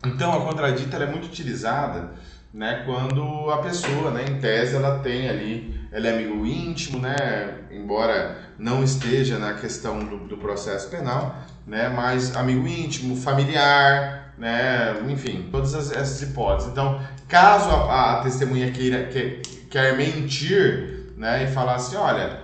Então, a contradita ela é muito utilizada, né, quando a pessoa, né, em tese, ela tem ali, ela é amigo íntimo, né, embora não esteja na questão do processo penal, né, mas amigo íntimo, familiar, né, enfim, todas essas hipóteses. Então, caso a testemunha quer mentir, né, e falar assim, olha,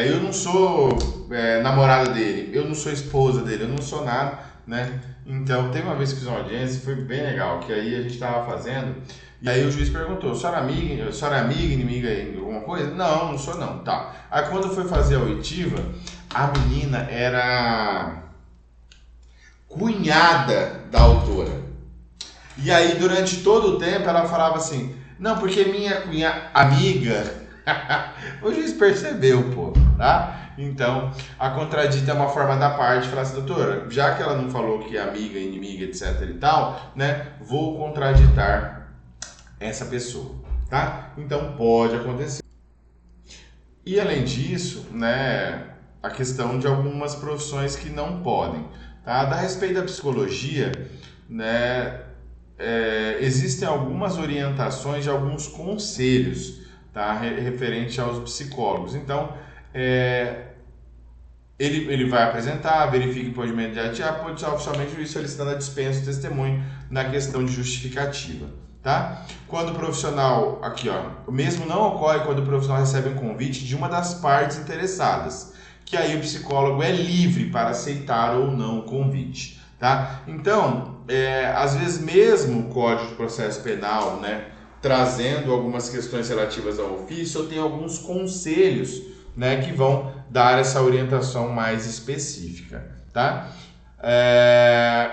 eu não sou namorada dele, eu não sou esposa dele, eu não sou nada, né? Então, tem uma vez que fiz uma audiência, foi bem legal, que aí a gente estava fazendo, e aí o juiz perguntou, a senhora é amiga, inimiga de alguma coisa? Não, não sou não, tá. Aí quando foi fazer a oitiva, a menina era cunhada da autora. E aí, durante todo o tempo, ela falava assim, não, porque minha amiga... O juiz percebeu, pô, tá? Então, a contradita é uma forma da parte falar assim, doutora, já que ela não falou que é amiga, inimiga, etc e tal, né, vou contraditar essa pessoa, tá? Então, pode acontecer. E além disso, né, a questão de algumas profissões que não podem, tá? Da respeito da psicologia, né, existem algumas orientações e alguns conselhos, tá, referente aos psicólogos. Então, ele vai apresentar, verifica o impedimento de atiar, pode ser oficialmente o juiz solicitando a dispensa do testemunho na questão de justificativa. Tá? Quando o profissional, aqui ó, o mesmo não ocorre quando o profissional recebe um convite de uma das partes interessadas, que aí o psicólogo é livre para aceitar ou não o convite. Tá? Então, às vezes mesmo o Código de Processo Penal, né, trazendo algumas questões relativas ao ofício, tem alguns conselhos, né, que vão dar essa orientação mais específica, tá?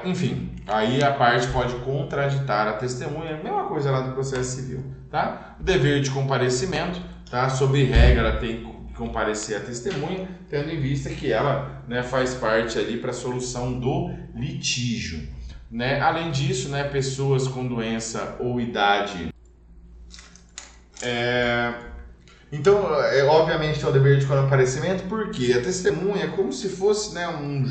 Enfim, aí a parte pode contraditar a testemunha, mesma coisa lá do processo civil, tá? O dever de comparecimento, tá? Sob regra, ela tem que comparecer a testemunha, tendo em vista que ela, né, faz parte ali para a solução do litígio, né? Além disso, né, pessoas com doença ou idade então, obviamente tem o dever de comparecimento, porque a testemunha é como se fosse, né, um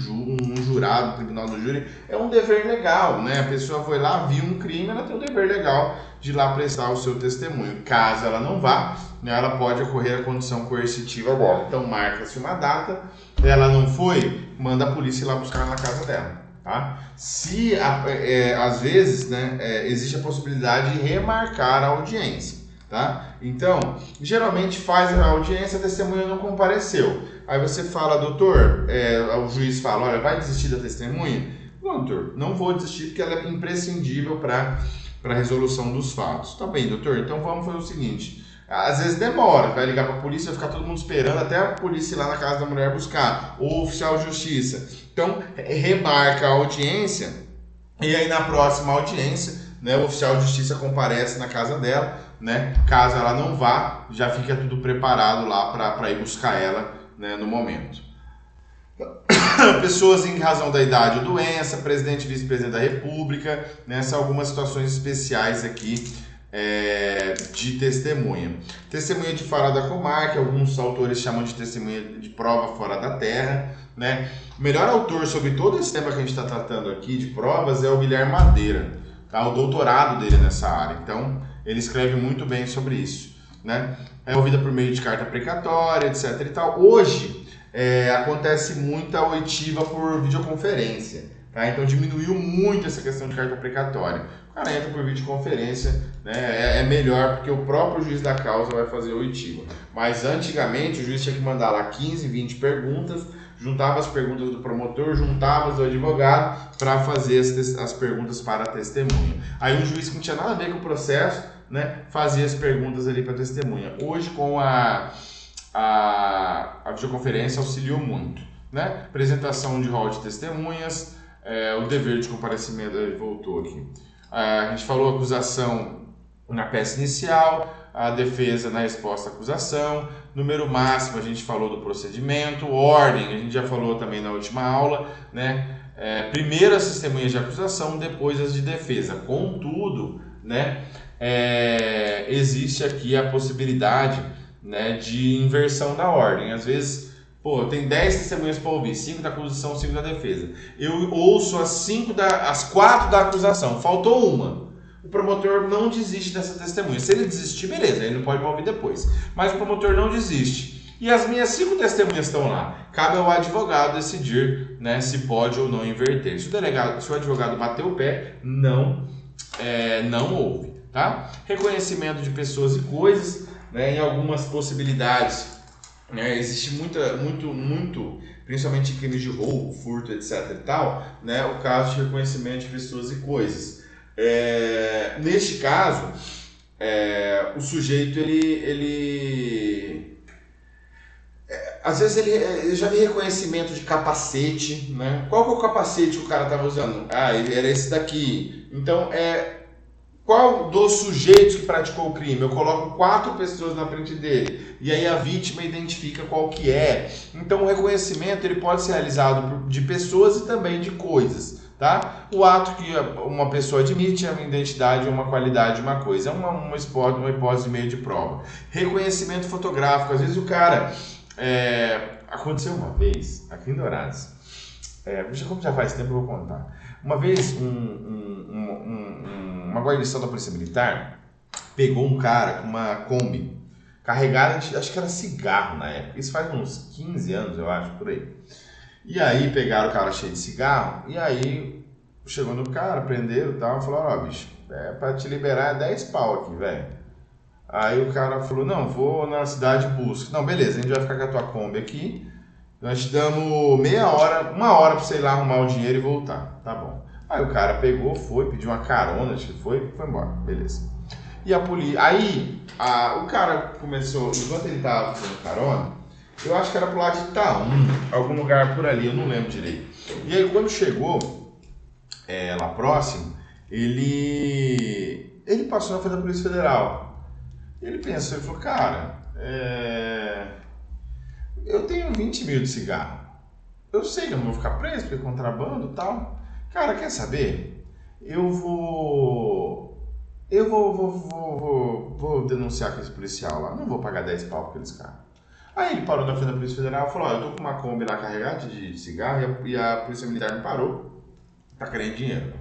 jurado, um tribunal do júri, é um dever legal, né? A pessoa foi lá, viu um crime, ela tem o dever legal de ir lá prestar o seu testemunho. Caso ela não vá, né, ela pode ocorrer a condição coercitiva agora. Então, marca-se uma data, ela não foi, manda a polícia ir lá buscar na casa dela. Tá? Se, às vezes, né, existe a possibilidade de remarcar a audiência. Tá? Então, geralmente faz a audiência, a testemunha não compareceu. Aí você fala, doutor, o juiz fala, olha, vai desistir da testemunha? Não, doutor, não vou desistir porque ela é imprescindível para a resolução dos fatos. Tá bem, doutor, então vamos fazer o seguinte. Às vezes demora, vai ligar para a polícia, vai ficar todo mundo esperando até a polícia ir lá na casa da mulher buscar, ou o oficial de justiça. Então, remarca a audiência e aí na próxima audiência, né, o oficial de justiça comparece na casa dela, né? Caso ela não vá, já fica tudo preparado lá para ir buscar ela, né, no momento. Pessoas em razão da idade ou doença, presidente e vice-presidente da República, né, são algumas situações especiais aqui de testemunha. Testemunha de fora da comarca, alguns autores chamam de testemunha de prova fora da terra, né? O melhor autor sobre todo esse tema que a gente está tratando aqui de provas é o Guilherme Madeira, tá? O doutorado dele nessa área. Então, ele escreve muito bem sobre isso, né? É ouvida por meio de carta precatória, etc e tal. Hoje, acontece muita oitiva por videoconferência, tá? Então diminuiu muito essa questão de carta precatória. O cara entra por videoconferência, né? É melhor porque o próprio juiz da causa vai fazer oitiva. Mas antigamente o juiz tinha que mandar lá 15, 20 perguntas, juntava as perguntas do promotor, juntava as do advogado para fazer as perguntas para a testemunha. Aí o juiz que não tinha nada a ver com o processo, né, fazia as perguntas ali para a testemunha. Hoje, com a videoconferência auxiliou muito, né? Apresentação de rol de testemunhas, o dever de comparecimento, ele voltou aqui. A gente falou acusação na peça inicial, a defesa na resposta à acusação, número máximo a gente falou do procedimento, ordem a gente já falou também na última aula, né? Primeiro as testemunhas de acusação, depois as de defesa. Contudo, né, existe aqui a possibilidade, né, de inversão da ordem. Às vezes, Pô, tem 10 testemunhas para ouvir, 5 da acusação, 5 da defesa. Eu ouço as 4 da acusação, faltou uma. O promotor não desiste dessa testemunha. Se ele desistir, beleza, ele não pode ouvir depois. Mas o promotor não desiste. E as minhas 5 testemunhas estão lá. Cabe ao advogado decidir, né, se pode ou não inverter. Se o advogado bater o pé, não ouve. Tá? Reconhecimento de pessoas e coisas, né, em algumas possibilidades. Existe muito, principalmente em crimes de roubo, furto, etc. e tal, né, o caso de reconhecimento de pessoas e coisas. Neste caso, o sujeito, às vezes eu já vi reconhecimento de capacete, né? Qual que é o capacete que o cara estava usando? Ele era esse daqui. Então, qual dos sujeitos que praticou o crime? Eu coloco 4 pessoas na frente dele e aí a vítima identifica qual que é. Então o reconhecimento ele pode ser realizado de pessoas e também de coisas, tá? O ato que uma pessoa admite é uma identidade, uma qualidade, uma coisa, é uma hipótese de meio de prova. Reconhecimento fotográfico, às vezes o cara aconteceu uma vez aqui em Dourados. Como já faz tempo eu vou contar. Uma vez uma guarnição da Polícia Militar pegou um cara com uma Kombi carregada de, acho que era cigarro na época, isso faz uns 15 anos eu acho, por aí. E aí pegaram o cara cheio de cigarro, e aí chegou no cara, prenderam e tal, e falaram, bicho, pra te liberar 10 pau aqui, velho. Aí o cara falou, não, vou na cidade e busco. Não, beleza, a gente vai ficar com a tua Kombi aqui, nós te damos meia hora, 1 hora pra você ir lá arrumar o dinheiro e voltar, tá bom. Aí o cara pegou, foi, pediu uma carona, acho que foi embora, beleza. E a polícia, aí o cara começou, enquanto ele tava fazendo carona, eu acho que era pro lado de Itaúna, algum lugar por ali, eu não lembro direito. E aí quando chegou lá próximo, ele passou na frente da Polícia Federal. Ele pensou, ele falou, cara, eu tenho 20 mil de cigarro. Eu sei que eu não vou ficar preso porque é contrabando e tal. Cara, quer saber? Eu vou denunciar aquele policial lá. Não vou pagar 10 pau por aqueles caras. Aí ele parou na frente da Polícia Federal e falou, eu tô com uma Kombi lá carregada de cigarro e a Polícia Militar me parou. Tá querendo dinheiro.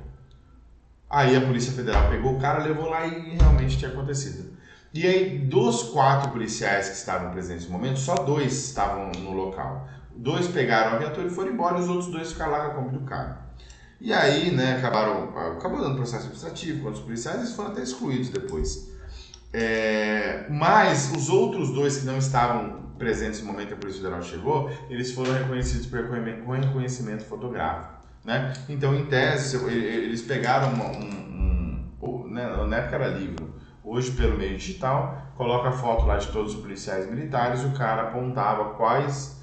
Aí a Polícia Federal pegou o cara, levou lá e realmente tinha acontecido. E aí, dos 4 policiais que estavam presentes no momento, só 2 estavam no local. 2 pegaram a viatura e foram embora, e os outros 2 ficaram lá com a Kombi do cara. E aí, né, acabou dando processo administrativo contra os policiais, eles foram até excluídos depois. Mas os outros 2 que não estavam presentes no momento que a Polícia Federal chegou, eles foram reconhecidos com reconhecimento fotográfico, né? Então, em tese, eles pegaram na época era livro, hoje pelo meio digital, coloca a foto lá de todos os policiais militares e o cara apontava quais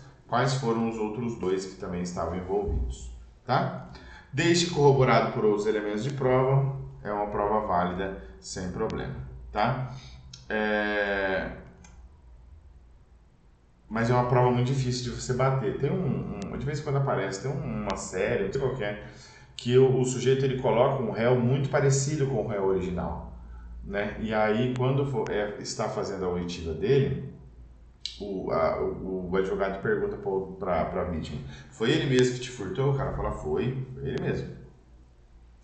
foram os outros 2 que também estavam envolvidos, tá? Desde corroborado por outros elementos de prova, é uma prova válida sem problema, tá? Mas é uma prova muito difícil de você bater. Tem de vez em quando aparece, tem uma série, não sei qual que é, que o sujeito ele coloca um réu muito parecido com o réu original, né? E aí quando está fazendo a oitiva dele, o advogado pergunta para a vítima, foi ele mesmo que te furtou? O cara fala, foi ele mesmo.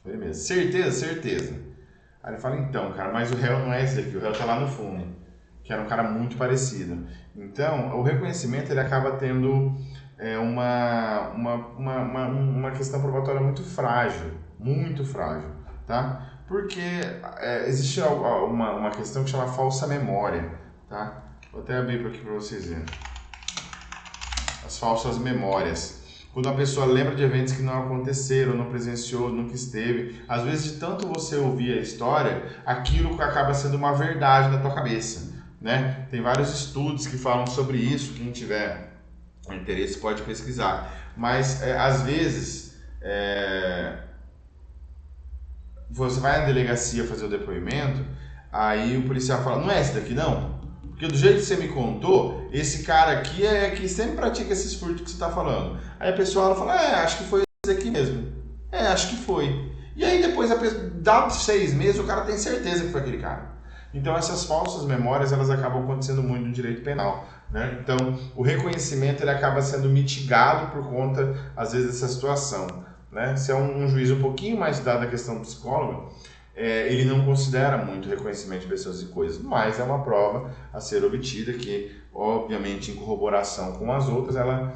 Foi ele mesmo. Certeza. Aí ele fala, então, cara, mas o réu não é esse aqui, o réu tá lá no fundo, que era um cara muito parecido. Então, o reconhecimento ele acaba tendo uma questão probatória muito frágil, tá? Porque existe uma questão que chama falsa memória, tá? Vou até abrir aqui para vocês verem. As falsas memórias. Quando a pessoa lembra de eventos que não aconteceram, não presenciou, nunca esteve. Às vezes, de tanto você ouvir a história, aquilo acaba sendo uma verdade na tua cabeça, né? Tem vários estudos que falam sobre isso. Quem tiver interesse pode pesquisar. Mas, às vezes, você vai na delegacia fazer o depoimento, aí o policial fala, não é esse daqui não? Porque do jeito que você me contou, esse cara aqui é que sempre pratica esses furtos que você está falando. Aí a pessoa fala, acho que foi esse aqui mesmo. Acho que foi. E aí depois, dá 6 meses, o cara tem certeza que foi aquele cara. Então essas falsas memórias, elas acabam acontecendo muito no direito penal, né? Então, o reconhecimento ele acaba sendo mitigado por conta, às vezes, dessa situação, né? Se é um juiz um pouquinho mais dado à questão psicóloga, ele não considera muito reconhecimento de pessoas e coisas, mas é uma prova a ser obtida que, obviamente, em corroboração com as outras, ela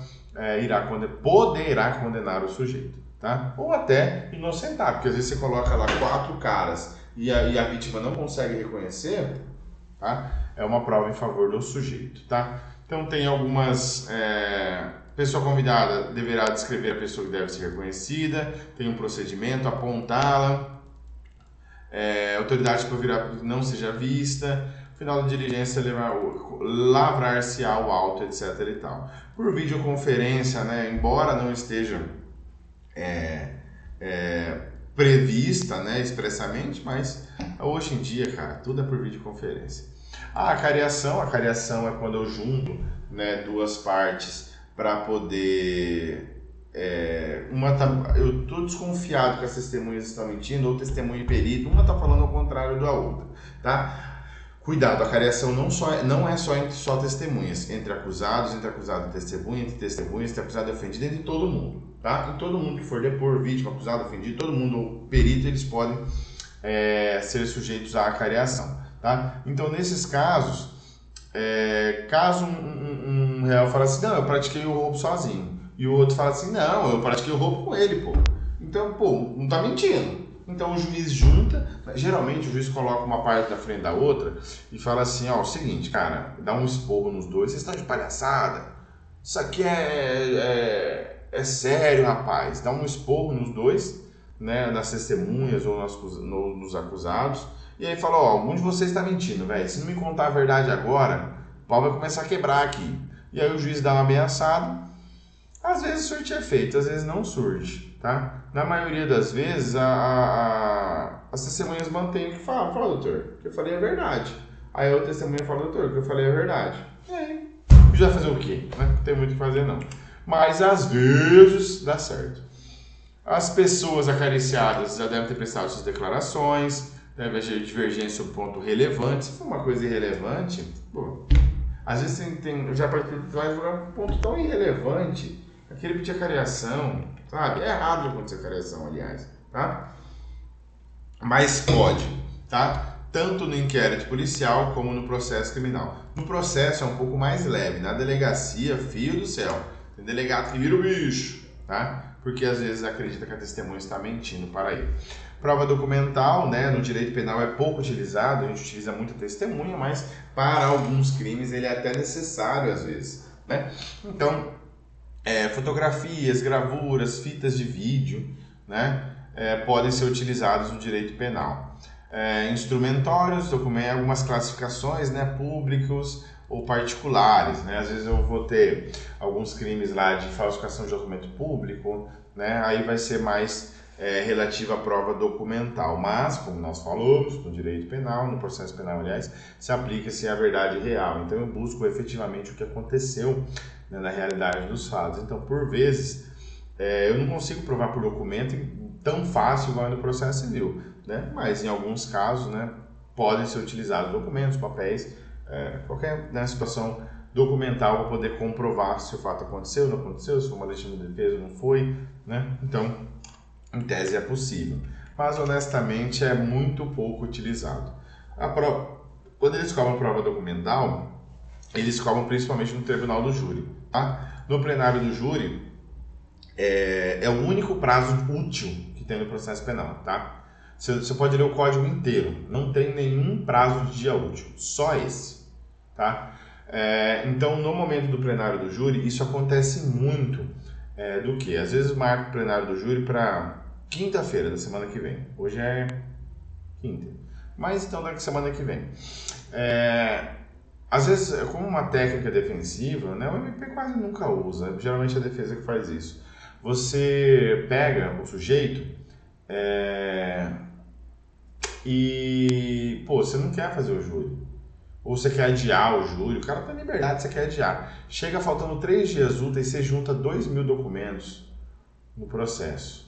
poderá condenar o sujeito, tá? Ou até inocentar, porque às vezes você coloca lá 4 caras e a vítima não consegue reconhecer, tá? É uma prova em favor do sujeito, tá? Então tem algumas... pessoa convidada deverá descrever a pessoa que deve ser reconhecida, tem um procedimento, apontá-la, autoridade para virar não seja vista, final da diligência lavrar-se-á o auto, etc. e tal. Por videoconferência, né, embora não esteja prevista, né, expressamente, mas hoje em dia, cara, tudo é por videoconferência. A cariação é quando eu junto, né, duas partes para poder... eu estou desconfiado que as testemunhas estão mentindo, ou testemunha e perito, uma está falando ao contrário da outra, tá? Cuidado, a cariação não é só entre só testemunhas, entre acusados e testemunha, entre testemunhas, entre acusado e ofendido, entre todo mundo, tá? E todo mundo que for depor, vítima, acusado, ofendido, todo mundo, perito, eles podem ser sujeitos à cariação, tá? Então, nesses casos, caso um réu fale assim, não, eu pratiquei o roubo sozinho, e o outro fala assim, não, eu pratiquei o roubo com ele, pô. Então, pô, não tá mentindo. Então o juiz junta, geralmente o juiz coloca uma parte da frente da outra e fala assim, ó, o seguinte, cara, dá um esporro nos dois, vocês estão de palhaçada, isso aqui é sério, rapaz, dá um esporro nos dois, né, nas testemunhas ou nos acusados, e aí fala, ó, algum de vocês está mentindo, velho, se não me contar a verdade agora, o pau vai começar a quebrar aqui. E aí o juiz dá uma ameaçada, às vezes surte efeito, às vezes não surte, tá? Na maioria das vezes, as testemunhas mantêm o que falam. Fala, doutor, o que eu falei é verdade. Aí a outra testemunha fala, doutor, o que eu falei é verdade. E aí, já fazer o quê? Não tem muito o que fazer, não. Mas, às vezes, dá certo. As pessoas acariciadas já devem ter prestado suas declarações, deve haver divergência sobre ponto relevante. Se for uma coisa irrelevante, pô, às vezes já vai um ponto tão irrelevante, aquele pedir cariação, sabe? É errado acontecer cariação, aliás, tá? Mas pode, tá? Tanto no inquérito policial como no processo criminal. No processo é um pouco mais leve, na delegacia, filho do céu, tem delegado que vira o bicho, tá? Porque às vezes acredita que a testemunha está mentindo para ele. Prova documental, né, no direito penal é pouco utilizado, a gente utiliza muito a testemunha, mas para alguns crimes ele é até necessário às vezes, né? Então, fotografias, gravuras, fitas de vídeo, né, podem ser utilizados no direito penal. Instrumentórios, algumas classificações, né, públicos ou particulares, né? Às vezes eu vou ter alguns crimes lá de falsificação de documento público, né? Aí vai ser mais relativa à prova documental, mas, como nós falamos, no direito penal, no processo penal, aliás, se aplica-se a verdade real. Então eu busco efetivamente o que aconteceu, né, na realidade dos fatos. Então, por vezes, eu não consigo provar por documento tão fácil igual no processo civil, né? Mas em alguns casos, né, podem ser utilizados documentos, papéis, qualquer, né, situação documental para poder comprovar se o fato aconteceu, não aconteceu, se foi uma legítima defesa, não foi, né? Então, em tese é possível, mas honestamente é muito pouco utilizado. Quando eles cobram prova documental, eles cobram principalmente no tribunal do júri, tá? No plenário do júri, é o único prazo útil que tem no processo penal, tá? Você pode ler o código inteiro, não tem nenhum prazo de dia útil, só esse, tá? Então, no momento do plenário do júri, isso acontece muito, do que? Às vezes marca o plenário do júri para quinta-feira da semana que vem. Hoje é quinta, mas então da semana que vem. Às vezes, como uma técnica defensiva, né, o MP quase nunca usa, geralmente é a defesa que faz isso. Você pega o sujeito e, pô, você não quer fazer o júri, ou você quer adiar o júri, o cara tem liberdade, você quer adiar. Chega faltando 3 dias úteis, você junta 2.000 documentos no processo.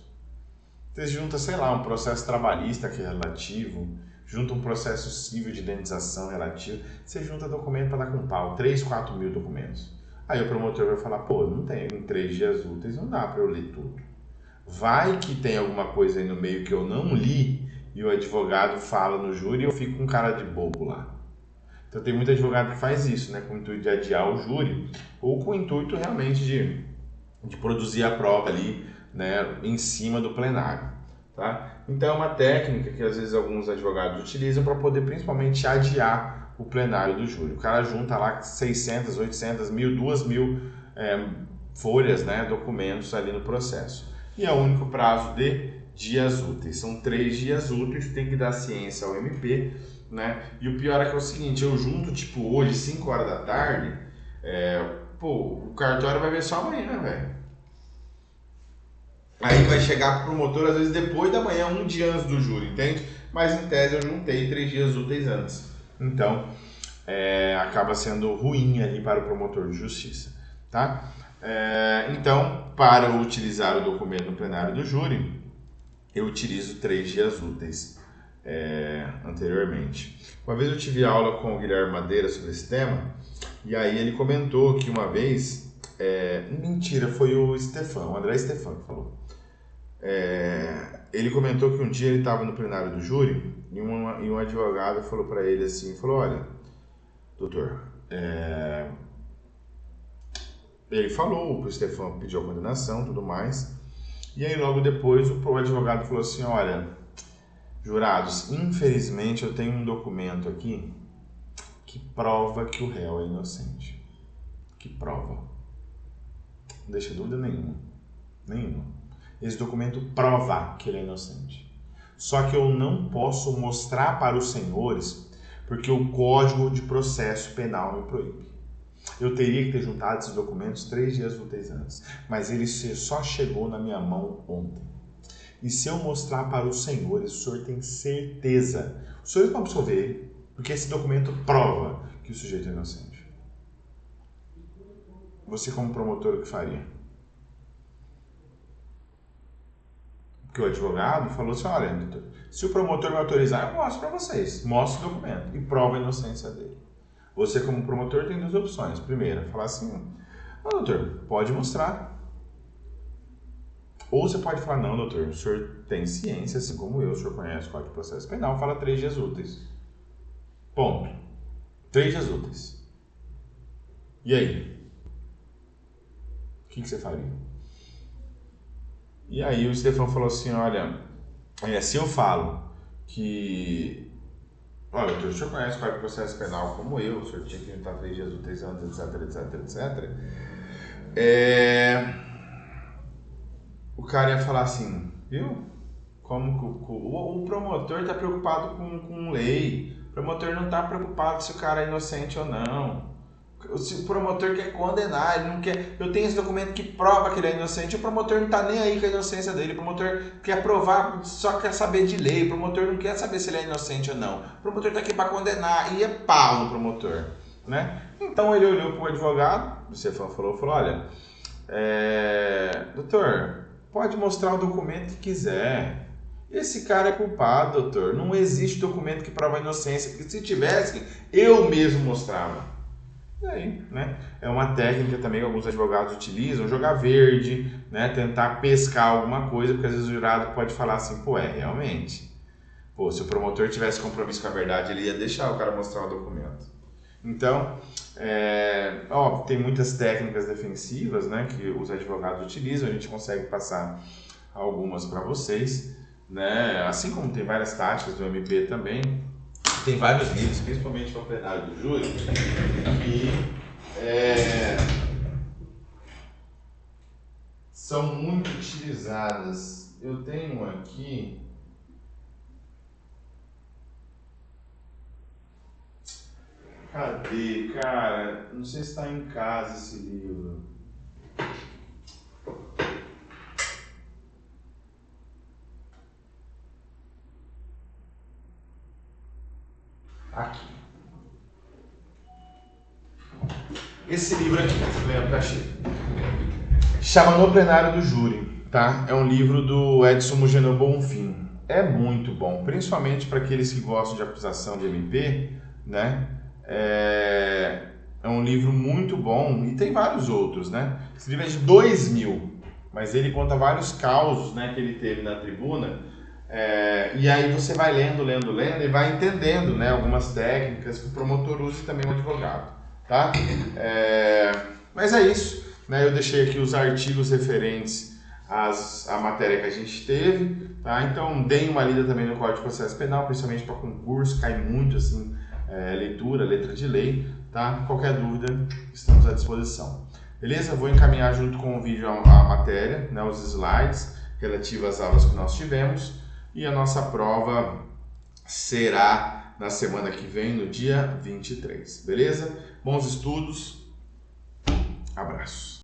Você junta, sei lá, um processo trabalhista que é relativo, junta um processo civil de indenização relativa, você junta documento para dar com pau, 3, 4 mil documentos. Aí o promotor vai falar, pô, não tem, em 3 dias úteis não dá para eu ler tudo. Vai que tem alguma coisa aí no meio que eu não li e o advogado fala no júri e eu fico com cara de bobo lá. Então tem muito advogado que faz isso, né, com o intuito de adiar o júri ou com o intuito realmente de produzir a prova ali, né, em cima do plenário. Tá? Então é uma técnica que às vezes alguns advogados utilizam para poder principalmente adiar o plenário do júri. O cara junta lá 600, 800, 1.000, 2.000 folhas, né, documentos ali no processo. E é o único prazo de dias úteis. São 3 dias úteis, tem que dar ciência ao MP, né? E o pior é que é o seguinte, eu junto tipo hoje, 5 horas da tarde, o cartório vai ver só amanhã, velho. Aí vai chegar pro promotor, às vezes, depois da manhã, um dia antes do júri, entende? Mas, em tese, eu juntei 3 dias úteis antes. Então, acaba sendo ruim ali para o promotor de justiça, tá? Então, para utilizar o documento no plenário do júri, eu utilizo 3 dias úteis anteriormente. Uma vez eu tive aula com o Guilherme Madeira sobre esse tema, e aí ele comentou que uma vez... mentira, foi o André Stefan que falou. Ele comentou que um dia ele estava no plenário do júri e um advogado falou para ele assim, falou, olha, doutor, ele falou, o Stefan pediu a condenação e tudo mais, e aí logo depois o advogado falou assim, olha, jurados, infelizmente eu tenho um documento aqui que prova que o réu é inocente. Que prova. Não deixa dúvida nenhuma. Esse documento prova que ele é inocente. Só que eu não posso mostrar para os senhores porque o Código de Processo Penal me proíbe. Eu teria que ter juntado esses documentos 3 dias úteis antes, mas ele só chegou na minha mão ontem. E se eu mostrar para os senhores, o senhor tem certeza, os senhores vão absolver ele, porque esse documento prova que o sujeito é inocente. Você como promotor, o que faria? Porque o advogado falou assim, olha, doutor, se o promotor me autorizar, eu mostro para vocês. Mostro o documento e prova a inocência dele. Você como promotor tem 2 opções. Primeira, falar assim, doutor, pode mostrar. Ou você pode falar, não, doutor, o senhor tem ciência, assim como eu, o senhor conhece o Código de Processo Penal, fala 3 dias úteis. Ponto. 3 dias úteis. E aí? O que você faria? E aí o Stefan falou assim, olha, se eu falo que, olha, doutor, o senhor conhece o Código de Processo Penal como eu, o senhor tinha que juntar 3 dias úteis antes, etc. O cara ia falar assim, viu? Como que o promotor está preocupado com lei, o promotor não está preocupado se o cara é inocente ou não. Se o promotor quer condenar, ele não quer. Eu tenho esse documento que prova que ele é inocente, o promotor não está nem aí com a inocência dele, o promotor quer provar, só quer saber de lei, o promotor não quer saber se ele é inocente ou não. O promotor está aqui para condenar, e é pau no promotor, né? Então ele olhou para o advogado, o Stefan falou, olha, doutor, pode mostrar o documento que quiser. Esse cara é culpado, doutor. Não existe documento que prova a inocência, porque se tivesse, eu mesmo mostrava. E aí, né? É uma técnica também que alguns advogados utilizam, jogar verde, né? Tentar pescar alguma coisa, porque às vezes o jurado pode falar assim, realmente. Se o promotor tivesse compromisso com a verdade, ele ia deixar o cara mostrar o documento. Então, tem muitas técnicas defensivas, né? Que os advogados utilizam, a gente consegue passar algumas para vocês, né? Assim como tem várias táticas do MP também. Tem vários livros, principalmente para o plenário do júri, que são muito utilizadas. Eu tenho um aqui. Cadê, cara? Não sei se está em casa esse livro. Aqui. Esse livro aqui, chama No Plenário do Júri, tá? É um livro do Edson Mugenot Bonfim. é muito bom, principalmente para aqueles que gostam de acusação de MP, né? É um livro muito bom e tem vários outros, né? Esse livro é de 2000, mas ele conta vários causos, né, que ele teve na tribuna. E aí você vai lendo e vai entendendo, né, algumas técnicas que o promotor usa e também o advogado, tá? Mas é isso, né? Eu deixei aqui os artigos referentes à matéria que a gente teve, tá? Então deem uma lida também no Código de Processo Penal, principalmente para concurso, cai muito assim, leitura, letra de lei, tá? Qualquer dúvida, estamos à disposição. Beleza? Vou encaminhar junto com o vídeo a matéria, né, os slides relativos às aulas que nós tivemos, e a nossa prova será na semana que vem, no dia 23. Beleza? Bons estudos. Abraços.